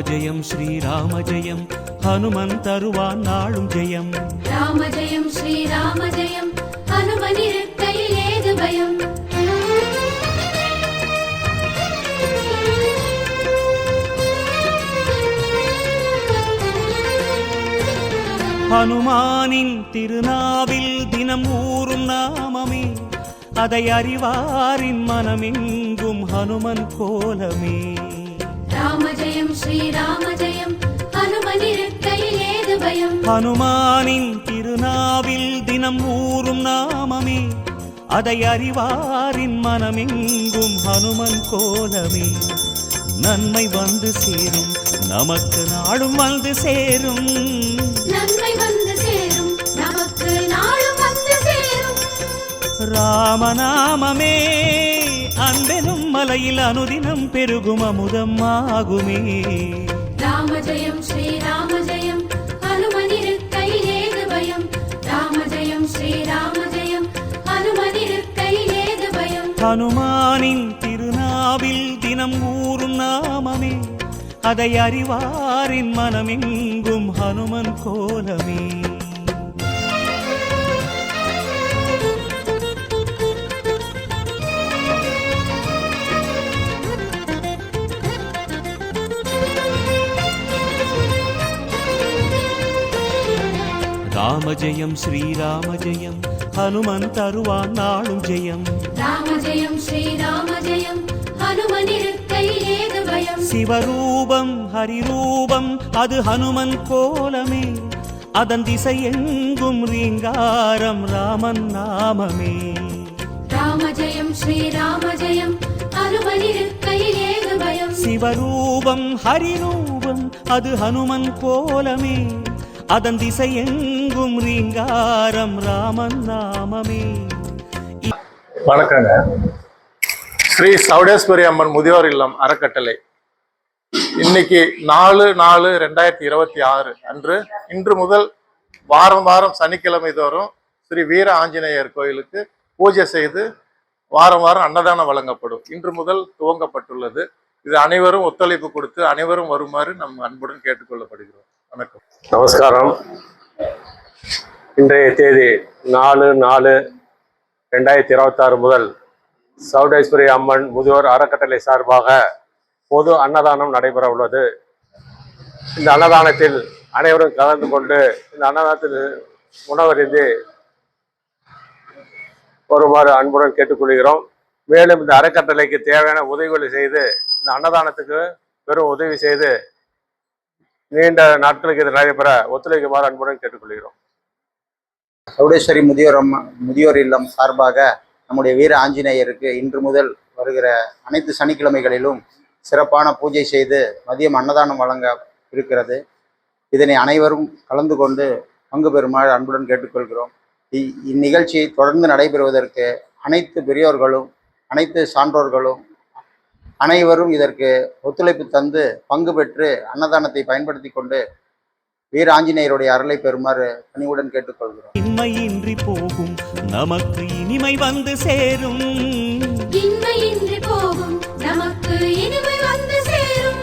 ராமஜெயம் ஸ்ரீராமஜெயம் ஹனுமன் தருவான் நாளும் ஜெயம். ராமஜெயம் ஸ்ரீராமஜெயம் ஹனுமன் இருக்கையில் ஏது பயம். ஹனுமானின் திருநாவில் தினம் ஊறும் நாமமே, அதை அறிவாரின் மனமெங்கும் ஹனுமன் கோலமே. ராமஜெயம் ஸ்ரீராமஜெயம் ஹனுமன் இருக்கையில் ஏது பயம். ஹனுமானின் திருநாவில் தினம் ஊறும் நாமமே, அதை அறிவாரின் மனமெங்கும் ஹனுமன் கோலமே. நன்மை வந்து சேரும், நமக்கு நாடும் வந்து சேரும். நன்மை வந்து சேரும், நமக்கு நாடும் வந்து சேரும். ராமநாமமே அன்பெனும் மலையில் அனுதினம் பெருகும் அமுதம் ஆகுமே. ராமஜெயம் ஸ்ரீராமஜெயம் ஹனுமன் இருக்கையில் ஏது பயம். ராமஜெயம் ஸ்ரீராமஜெயம் ஹனுமன் இருக்கையில் ஏது பயம். ஹனுமானின் திருநாவில் தினம் ஊறும் நாமமே, அதை அறிவாரின் மனமெங்கும் ஹனுமன் கோலமே. ராமஜெயம் ஸ்ரீராமஜெயம் ஹனுமன் தருவான் நாளும் ஜெயம். ராமஜெயம் ஸ்ரீராமஜெயம் ஹனுமன் இருக்கையில் ஏது பயம். சிவரூபம் ஹரிரூபம் அது ஹனுமன் கோலமே, அதன் திசை எங்கும் ரீங்காரம் ராமன் நாமமே. ராமஜெயம் ஸ்ரீராமஜெயம் ஹனுமன் இருக்கையில் ஏது பயம். சிவரூபம் ஹரிரூபம் அது ஹனுமன் கோலமே, அதன் திசை எங்கும் ரீங்காரம் ராமன் நாமமே. வணக்கங்க. ஸ்ரீ சௌடேஸ்வரி அம்மன் முதியோர் இல்லம் அறக்கட்டளை இன்னைக்கு 4/4/2026 அன்று இன்று முதல் வாரம் வாரம் சனிக்கிழமை தோறும் ஸ்ரீ வீர ஆஞ்சநேயர் கோயிலுக்கு பூஜை செய்து வாரம் வாரம் அன்னதானம் வழங்கப்படும். இன்று முதல் துவங்கப்பட்டுள்ளது. இது அனைவரும் ஒத்துழைப்பு கொடுத்து அனைவரும் வருமாறு நம் அன்புடன் கேட்டுக்கொள்ளப்படுகிறோம். வணக்கம். நமஸ்காரம். இன்றைய தேதி 4/4/2026 முதல் சௌடேஸ்வரி அம்மன் முதியோர் அறக்கட்டளை சார்பாக பொது அன்னதானம் நடைபெற உள்ளது. இந்த அன்னதானத்தில் அனைவரும் கலந்து கொண்டு இந்த அன்னதானத்தில் உணவறிந்து வருமாறு அன்புடன் கேட்டுக்கொள்கிறோம். மேலும் இந்த அறக்கட்டளைக்கு தேவையான உதவிகளை செய்து இந்த அன்னதானத்துக்கு பெரும் உதவி செய்து நீண்ட நாட்களுக்கு இது நடைபெற ஒத்துழைக்குமாறு அன்புடன் கேட்டுக்கொள்கிறோம். சௌடேஸ்வரி முதியோர் இல்லம் சார்பாக நம்முடைய வீர ஆஞ்சநேயருக்கு இன்று முதல் வருகிற அனைத்து சனிக்கிழமைகளிலும் சிறப்பான பூஜை செய்து மதியம் அன்னதானம் வழங்க இருக்கிறது. இதனை அனைவரும் கலந்து கொண்டு பங்கு பெறுமாறு அன்புடன் கேட்டுக்கொள்கிறோம். இந்நிகழ்ச்சியை தொடர்ந்து நடைபெறுவதற்கு அனைத்து பெரியோர்களும் அனைத்து சான்றோர்களும் அனைவரும் இதற்கு ஒத்துழைப்பு தந்து பங்கு பெற்று அன்னதானத்தை பயன்படுத்தி கொண்டு வீர ஆஞ்சநேயருடைய அருளை பெறுமாறு பணிவுடன் கேட்டுக்கொள்கிறோம். இன்மையின்றி போகும் நமக்கு இனிமை வந்து சேரும். இன்மையின்றி போகும் நமக்கு இனிமை வந்து சேரும்.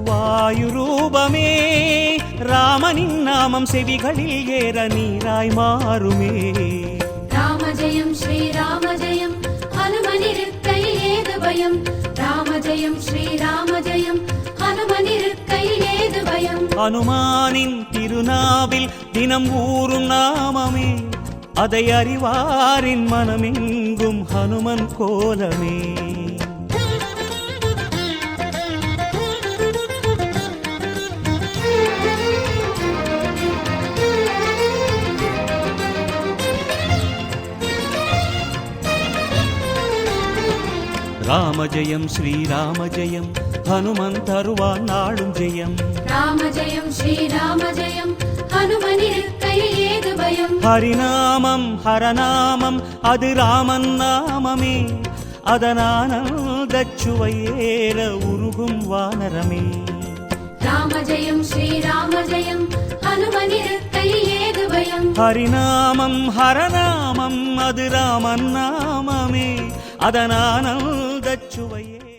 வாயு ரூபமே ராமனின் நாமம் செவிகளில் ஏற நீராய் மாறுமே. ராமஜெயம் ஸ்ரீராமஜெயம் ஹனுமன் இருக்கையில் ஏது பயம். ராமஜெயம் ஸ்ரீராமஜெயம் ஹனுமன் இருக்கையில் ஏது பயம். ஹனுமானின் திருநாவில் தினம் ஊறும் நாமமே, அதை அறிவாரின் மனமெங்கும் ஹனுமன் கோலமே. ராமஜெயம் ஸ்ரீராமஜெயம் ஹனுமன் தருவான் நாளும் ஜெயம். ராமஜெயம் ஸ்ரீராமஜெயம் ஹனுமன் இருக்கையில் ஏது பயம். ஹரிநாமம் ஹரநாமம் அது ராமன் நாமமே, அதனானந்தச் சுவையேற உருகும் வானரமே. ராமஜெயம் ஸ்ரீராமஜெயம் ஹனுமன் இருக்கையில் ஏது பயம். ஹரிநாமம் ஹரநாமம் அது ராமன் நாமமே, அதனானந்தச் சுவையே